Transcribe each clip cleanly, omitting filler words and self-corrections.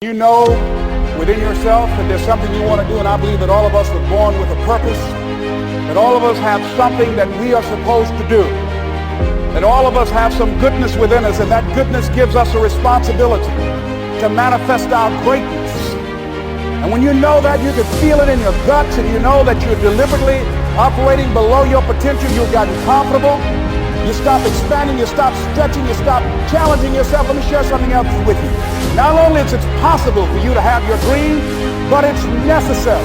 You know within yourself that there's something you want to do, and I believe that all of us were born with a purpose, that all of us have something that we are supposed to do, that all of us have some goodness within us, and that goodness gives us a responsibility to manifest our greatness. And when you know that, you can feel it in your guts, and you know that you're deliberately operating below your potential. You've gotten comfortable. You stop expanding, you stop stretching, you stop challenging yourself. Let me share something else with you. Not only is it possible for you to have your dream, but it's necessary.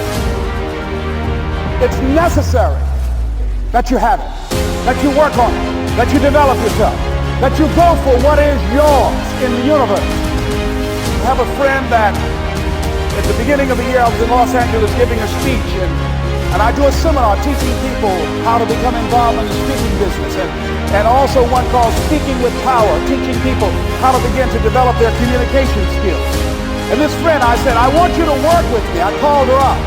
It's necessary that you have it, that you work on it, that you develop yourself, that you go for what is yours in the universe. I have a friend that at the beginning of the year I was in Los Angeles giving a speech, and I do a seminar teaching people how to become involved in the speaking business, and also one called Speaking with Power, teaching people how to begin to develop their communication skills. And this friend, I said, I want you to work with me. I called her up.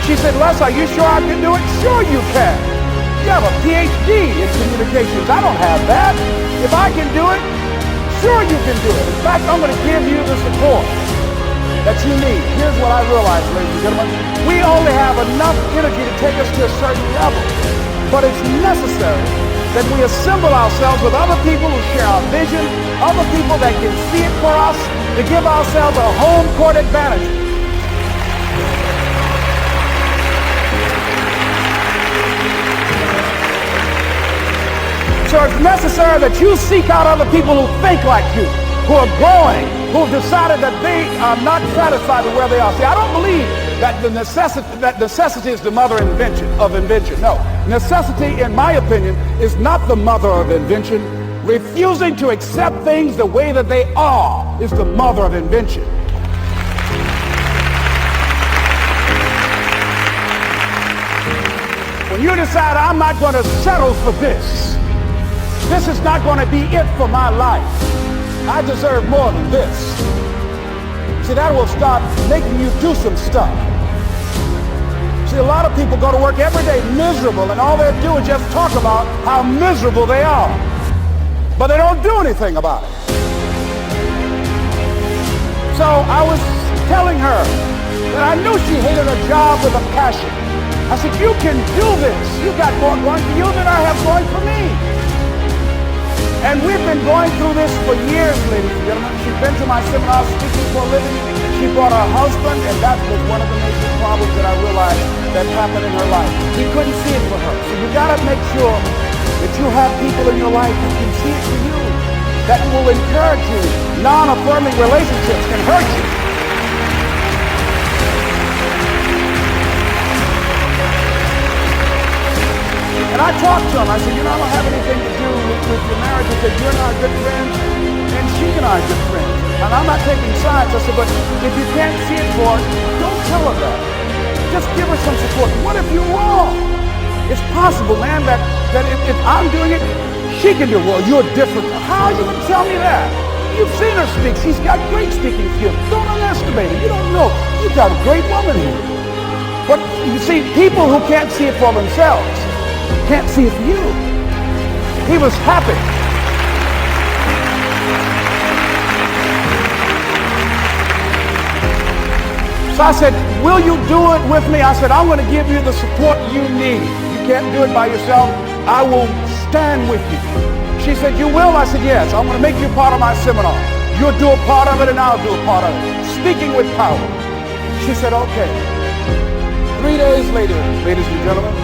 She said, Les, are you sure I can do it? Sure you can. You have a PhD in communications. I don't have that. If I can do it, sure you can do it. In fact, I'm going to give you the support that you need. Here's what I realized, ladies and gentlemen. We only have enough energy to take us to a certain level, but it's necessary that we assemble ourselves with other people who share our vision, other people that can see it for us, to give ourselves a home court advantage. So it's necessary that you seek out other people who think like you, who are growing, who have decided that they are not satisfied with where they are. See, I don't believe that necessity is the mother of invention. No, necessity, in my opinion, is not the mother of invention. Refusing to accept things the way that they are is the mother of invention. When you decide, I'm not going to settle for this, this is not going to be it for my life, I deserve more than this. See, that will start making you do some stuff. See, a lot of people go to work every day miserable, and all they do is just talk about how miserable they are. But they don't do anything about it. So I was telling her that I knew she hated her job with a passion. I said, you can do this. You got more going for you than I have going for me. And we've been going through this for years, ladies and gentlemen. She's been to my seminars speaking for a living. She brought her husband, and that was one of the major problems that I realized that happened in her life. He couldn't see it for her. So you got to make sure that you have people in your life who can see it for you, that will encourage you. Non-affirming relationships can hurt you. And I talked to him. I said, you know, I don't have anything to do with your marriage. I said, you and I are good friends, and she and I are good friends. And I'm not taking sides. I said, but if you can't see it for her, don't tell her that. Just give her some support. What if you're wrong? It's possible, man, that if I'm doing it, she can do it. Well, you're different. How are you going to tell me that? You've seen her speak. She's got great speaking skills. Don't underestimate her. You don't know. You've got a great woman here. But you see, people who can't see it for themselves can't see it for you. He was happy. So I said, will you do it with me? I said, I'm going to give you the support you need. You can't do it by yourself. I will stand with you. She said, you will? I said, yes. I'm going to make you part of my seminar. You'll do a part of it, and I'll do a part of it. Speaking with Power. She said, okay. 3 days later, ladies and gentlemen,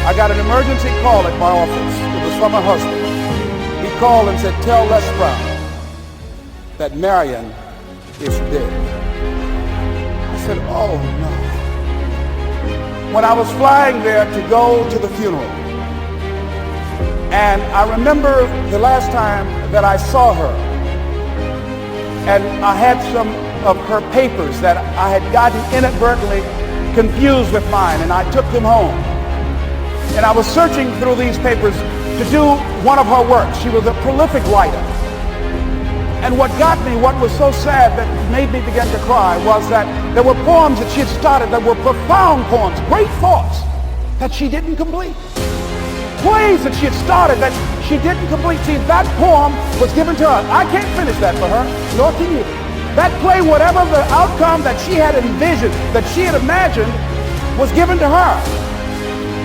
I got an emergency call at my office. It was from her husband. He called and said, tell Les Brown that Marion is dead. I said, oh no. When I was flying there to go to the funeral, and I remember the last time that I saw her, and I had some of her papers that I had gotten inadvertently confused with mine, and I took them home. And I was searching through these papers to do one of her works. She was a prolific writer. And what got me, what was so sad that made me begin to cry, was that there were poems that she had started that were profound poems, great thoughts, that she didn't complete. Plays that she had started that she didn't complete. See, that poem was given to her. I can't finish that for her, nor can you. That play, whatever the outcome that she had envisioned, that she had imagined, was given to her.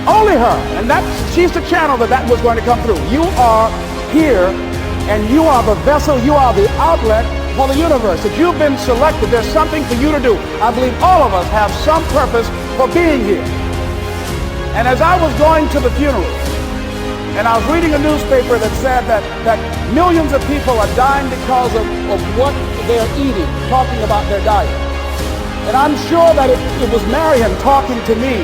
Only her. And she's the channel that was going to come through. You are here, and you are the vessel, you are the outlet for the universe. If you've been selected, there's something for you to do. I believe all of us have some purpose for being here. And as I was going to the funeral, and I was reading a newspaper that said that millions of people are dying because of what they're eating, talking about their diet. And I'm sure that it was Marion talking to me,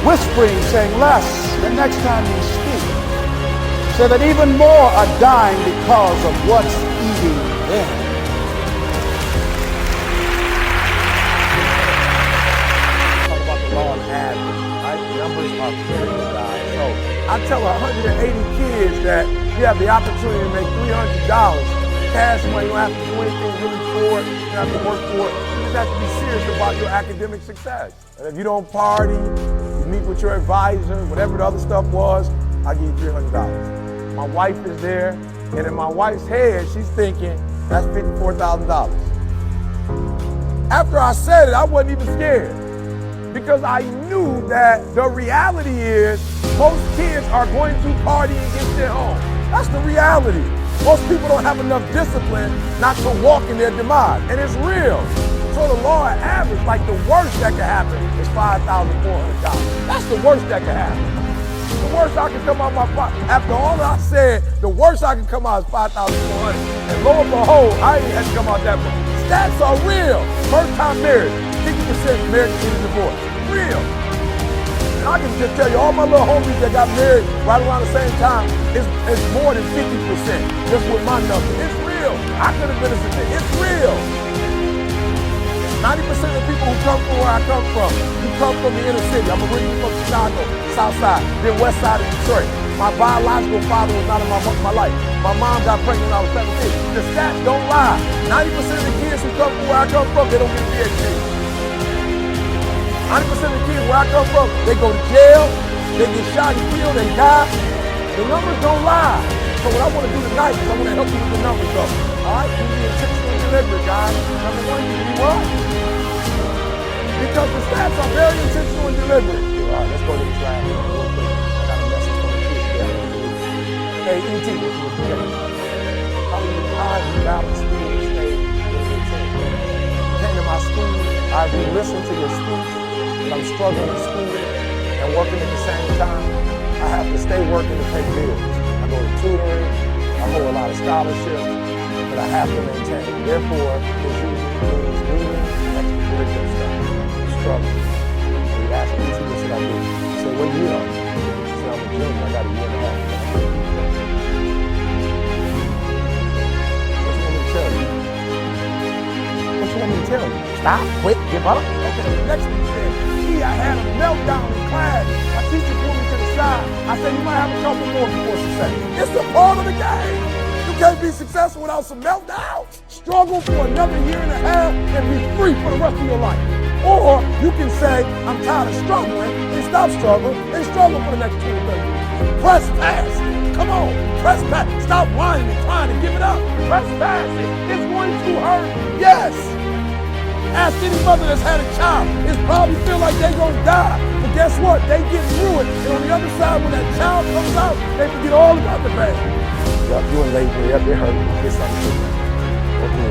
whispering, saying, Les, the next time you speak, so that even more are dying because of what's eating them. Talk about the law of average, right? Numbers are critical, guys. So I tell 180 kids that you have the opportunity to make $300 cash money. You don't have to do anything really for it. You don't have to work for it. You just have to be serious about your academic success. And if you don't party, you meet with your advisor, whatever the other stuff was, I'll give you $300. My wife is there, and in my wife's head, she's thinking, that's $54,000. After I said it, I wasn't even scared, because I knew that the reality is most kids are going to party and get sent home. That's the reality. Most people don't have enough discipline not to walk in their demise, and it's real. So the law of average, like the worst that could happen is $5,400. That's the worst that could happen. The worst I can come out of my pocket, after all that I said, the worst I can come out is $5,400. And lo and behold, I ain't had to come out that much. Stats are real. First time marriage, 50% married to get a divorce. Real. And I can just tell you, all my little homies that got married right around the same time, it's more than 50% just with my number. It's real. I could have been a success. It's real. 90% of the people who come from where I come from, you come from the inner city. I'm originally from Chicago, South Side, then West Side of Detroit. My biological father was not in my life. My mom got pregnant when I was 17. The stats don't lie. 90% of the kids who come from where I come from, they don't get a PhD. 90% of the kids where I come from, they go to jail, they get shot and killed, they die. The numbers don't lie. So what I want to do tonight is I want to help you with the numbers though. All right, you be intentionally deliberate, guys. Number one, you be what? Because the stats are very intentional and deliberate. All right, let's go to this last one real quick. I got a message from the kids. Hey, E.T., this is what you how you balance school and stay in your team. Came to my school, I listened to your speech, but I'm struggling in school and working at the same time. I have to stay working to pay bills. I go to tutoring, I hold a lot of scholarships, but I have to maintain. Therefore, it's usually means reading, extracurricular stuff. I'm struggling. So you ask me, what should I do? I say, what year are you? I say, I'm a junior, I got a year and a half. What you want me to tell you? What you want me to tell you? Stop, quit, give up? Okay, the next thing said, gee, I had a meltdown in class. My teacher pulled me to the side. I said, you might have a couple more before success. It's a part of the game. You can't be successful without some meltdown. Struggle for another year and a half and be free for the rest of your life. Or you can say, I'm tired of struggling, and stop struggling, and struggle for the next 20 years. Press past it. Come on, press past it. Stop whining and crying and give it up. Press past it. It's going to hurt. Yes. Ask any mother that's had a child. It's probably feel like they're going to die. But guess what? They get through it. And on the other side, when that child comes out, they forget all about the pain. Yup, you in labor. Yep, it hurt. Get something to do. Okay.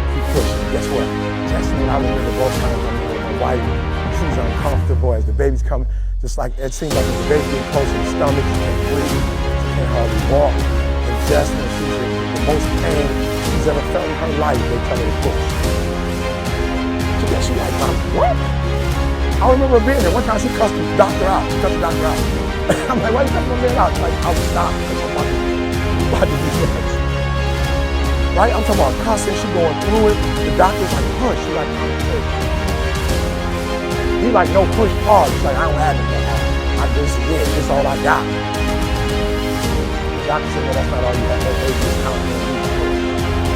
Keep pushing. Guess what? Just when I remember both times I'm with my wife, she's uncomfortable as the baby's coming. Just like it seems like the baby getting close to the stomach. She can't breathe. She can't hardly walk. And just when she's in the most pain she's ever felt in her life, they tell her to push. She like, Mom, what? I remember being there. One time she cussed the doctor out. I'm like, why you cussing the man out? She's like, I'll stop. I'm about to do next. Right? I'm talking about cussing. She going through it. The doctor's like, push. She's like, I'm push. He's like, no, push hard. She's like, I don't have it. I just did. This is all I got. The doctor said, no, that's not all you have. That baby is counting on you.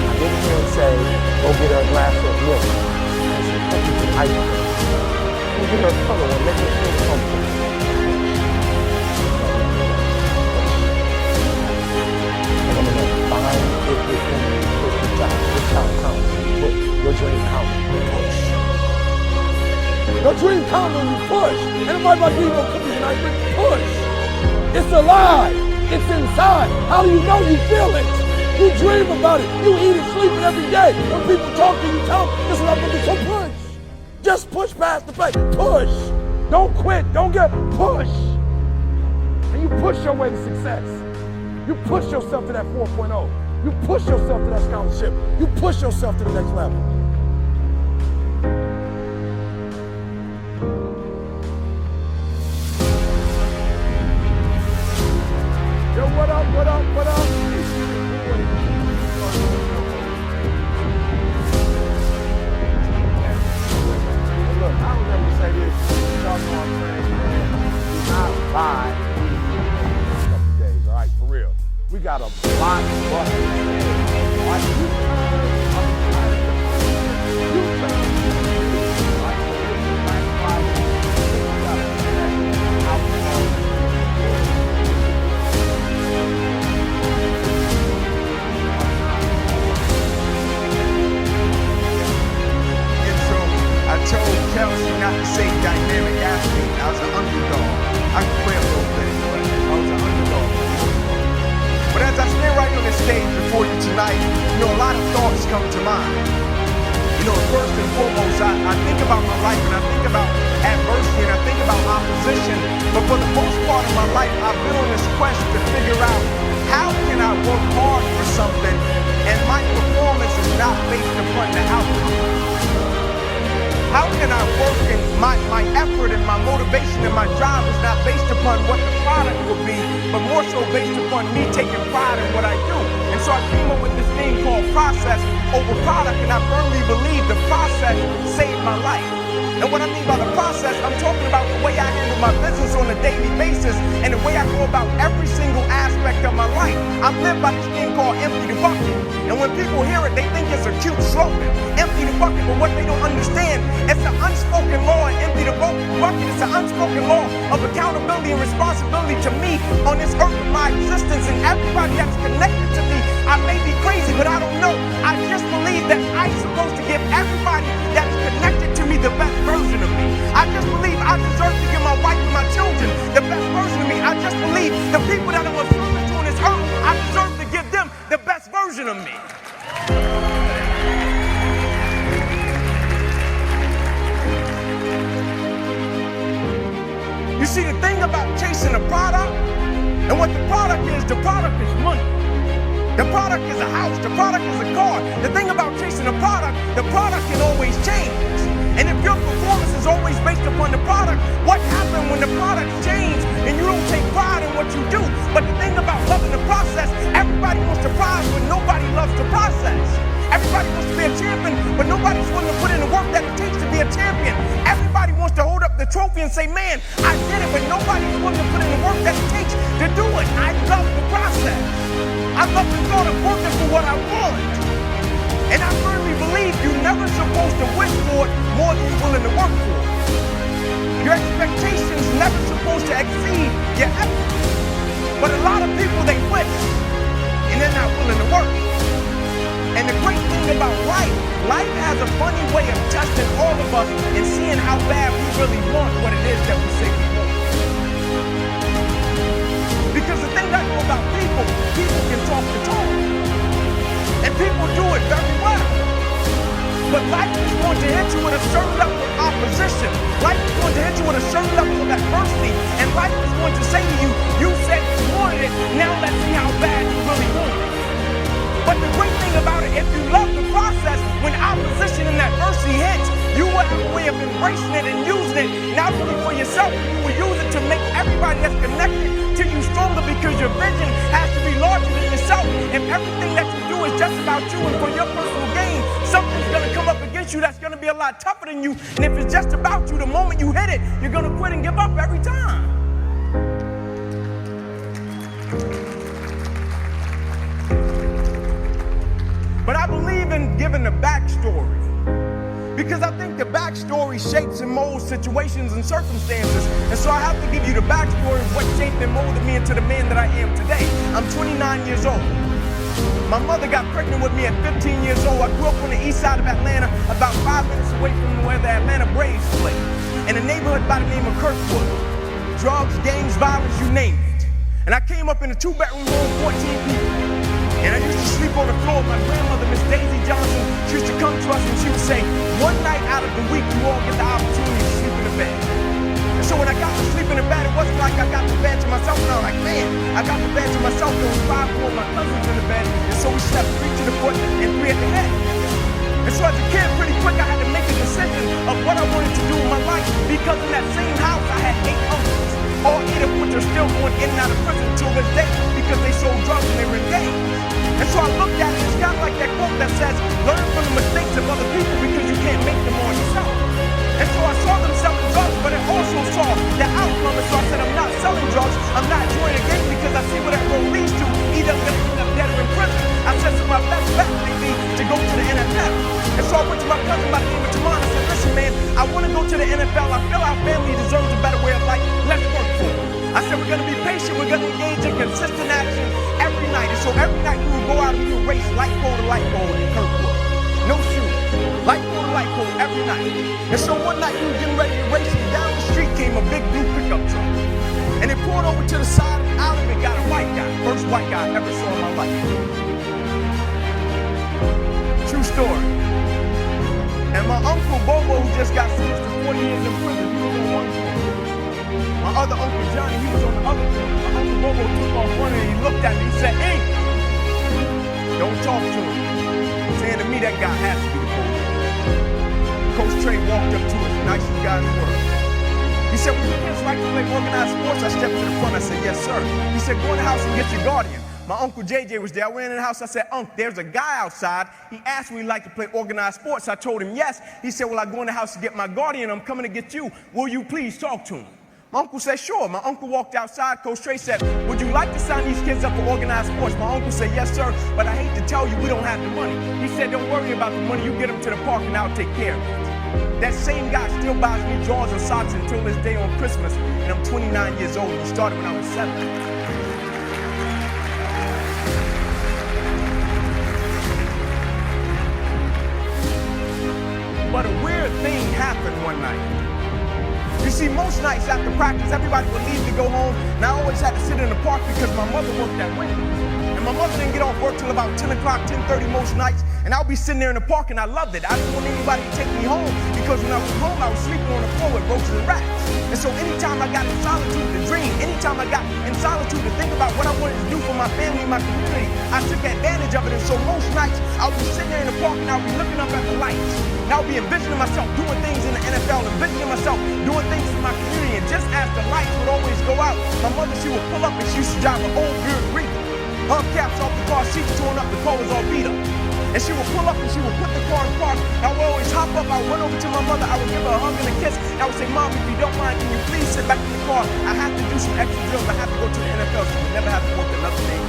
I didn't hear him say, go get her a glass of milk. I get her a color and make her feel comfortable. And I'm gonna find it within you, push the child counts. Put your dream Your dream comes when you push. And nobody about to give you no cookies tonight, but push. It's alive. It's inside. How do you know you feel it? You dream about it. You eat it, sleep it every day. When people talk to you, tell them, this is what I'm going to do. So push. Just push past the fact. Push. Don't quit. Don't get push. And you push your way to success. You push yourself to that 4.0. You push yourself to that scholarship. You push yourself to the next level. Yo, what up, what up, what up? Look, I would never say this. Y'all know what I'm saying, man. Do not buy these couple days, all right, for real. We got a blockbuster. Like you I told Kelsey not to say dynamic athlete. I was an underdog. I could play a little bit, but I was an underdog. But as I stand right on this stage before you tonight, a lot of thoughts come to mind. First and foremost, I think about my life and I think about adversity and I think about opposition. But for the most part of my life, I've been on this quest to figure out how can I work hard for something and my performance is not based upon the outcome. How can I work and my effort and my motivation and my drive is not based upon what the product will be, but more so based upon me taking pride in what I do. And so I came up with this thing called process over product, and I firmly believe the process saved my life. And what I mean by the process, I'm talking about the way I handle my business on a daily basis and the way I go about every single aspect of my life. I live by this thing called empty the bucket. And when people hear it, they think it's a cute slogan, empty the bucket, but what they don't understand, it's an unspoken law, and empty the bucket, it's an unspoken law of accountability and responsibility to me on this earth of my existence and everybody that's connected to me. I may be crazy, but I don't know. I just believe that I'm supposed to give everybody that's connected to me the best version of me. I just believe I deserve to give my wife and my children the best version of me. I just believe the people that I'm affiliated to on this earth, I deserve to give them the best version of me. You see, the thing about chasing a product, and what the product is money. The product is a house, the product is a car. The thing about chasing a product can always change. And if your performance is always based upon the product, what happens when the product changes and you don't take pride in what you do? But the thing about loving the process, everybody wants to prize, but nobody loves the process. Everybody wants to be a champion, but nobody's willing to put in the work that it takes to be a champion. Everybody wants to hold up the trophy and say, man, I did it, but nobody's willing to put in the work that it takes to do it. I love the process. I love the thought of working for what I want. And I firmly believe you're never supposed to wish for it more than you're willing to work for it. Your expectations never supposed to exceed your effort. But a lot of people, they wish, and they're not willing to work. And the great thing about life has a funny way of testing all of us and seeing how bad we really want what it is that we say we want. Because the thing I know about people can talk the talk. And people do it very well. But life is going to hit you with a certain level of opposition. Life is going to hit you with a certain level of adversity. And life is going to say to you, you said you wanted it, now let's see how bad you really want it. But the great thing about it, if you love the process, when opposition and adversity hits, you will have a way of embracing it and using it, not only for yourself, but you will use it to make everybody that's connected to you stronger, because your vision has to be larger than yourself. If everything that you do is just about you and for your personal gain, something's going to come up against you that's going to be a lot tougher than you. And if it's just about you, the moment you hit it, you're going to quit and give up every time. But I believe in giving the backstory, because I think the backstory shapes and molds situations and circumstances. And so I have to give you the backstory of what shaped and molded me into the man that I am today. I'm 29 years old. My mother got pregnant with me at 15 years old. I grew up on the east side of Atlanta, about 5 minutes away from where the Atlanta Braves play. in a neighborhood by the name of Kirkwood. Drugs, gangs, violence, you name it. And I came up in a 2-bedroom home, 14 people. And I used to sleep on the floor. My grandmother, Miss Daisy Johnson, she used to come to us and she would say, one night out of the week, you all get the opportunity to sleep in the bed. And so when I got to sleep in the bed, it wasn't like I got the bed to myself. And I was like, man, I got the bed to myself. There was 5 more of my cousins in the bed. And so we slept 3 to the foot and 3 at the head. And so as a kid, pretty quick, I had to make a decision of what I wanted to do in my life. Because in that same house, I had 8 uncles. All 8 of which are still going in and out of prison till this day because they sold drugs and they were in gangs. And so I looked at it, it's kind of like that quote that says, learn from the mistakes of other people because you can't make them on yourself. And so I saw them selling drugs, but I also saw the outcome. And so I said, I'm not selling drugs, I'm not joining a gang because I see where that road leads to. Either I'm going to end up dead or in prison. I said, so my best bet would be to go to the NFL. And so I went to my cousin by the name of Tamon. I said, listen, man, I want to go to the NFL. I feel our family deserves a better way of life. Let's work for it. I said, we're going to be patient. We're going to engage in consistent action every night. And so every night we would go out and we would race light pole to light pole in Kirkwood. No shoes. Light pole to light pole every night. And so one night we were getting ready to race and down the street came a big blue pickup truck. And it pulled over to the side of the alley and got a white guy. First white guy I ever saw in my life. True story. And my uncle Bobo, who just got sentenced to 40 years in prison, he was on one corner. My other uncle Johnny, he was on the other corner. My uncle Bobo took off running and he looked at me. He said, hey, don't talk to him. Saying to me, that guy has to be the coach. Coach Trey walked up to us, nicest guy in the world. He said, well, you kids like to play organized sports? I stepped to the front. I said, yes, sir. He said, go in the house and get your guardian. My uncle JJ was there. I went in the house. I said, Unc, there's a guy outside. He asked me if he'd like to play organized sports. I told him yes. He said, well, I go in the house to get my guardian. I'm coming to get you. Will you please talk to him? My uncle said, sure. My uncle walked outside. Coach Trey said, would you like to sign these kids up for organized sports? My uncle said, yes, sir, but I hate to tell you, we don't have the money. He said, don't worry about the money. You get them to the park and I'll take care of it. That same guy still buys me drawers and socks until this day on Christmas, and I'm 29 years old. He started when I was 7. But a weird thing happened one night. You see, most nights after practice, everybody would leave to go home, and I always had to sit in the park because my mother worked at Wendy's. And my mother didn't get off work till about 10 o'clock, 10:30 most nights, and I would be sitting there in the park, and I loved it. I didn't want anybody to take me home because when I was home, I was sleeping on the floor with roaches and rats. And so anytime I got in solitude to dream, anytime I got in solitude to think about what I wanted to do for my family and my community, I took advantage of it. And so most nights, I would be sitting there in the park, and I would be looking up at the lights. And I would be envisioning myself doing things in the NFL, envisioning myself doing things for my community. And just as the lights would always go out, my mother, she would pull up, and she used to drive an old Buick Regal. Hubcaps off the car, seats torn up, the car was all beat up. And she would pull up and she would put the car in park. I would always hop up, I would run over to my mother, I would give her a hug and a kiss. And I would say, Mom, if you don't mind, can you please sit back in the car? I have to do some extra drills, I have to go to the NFL, so you never have to work another day.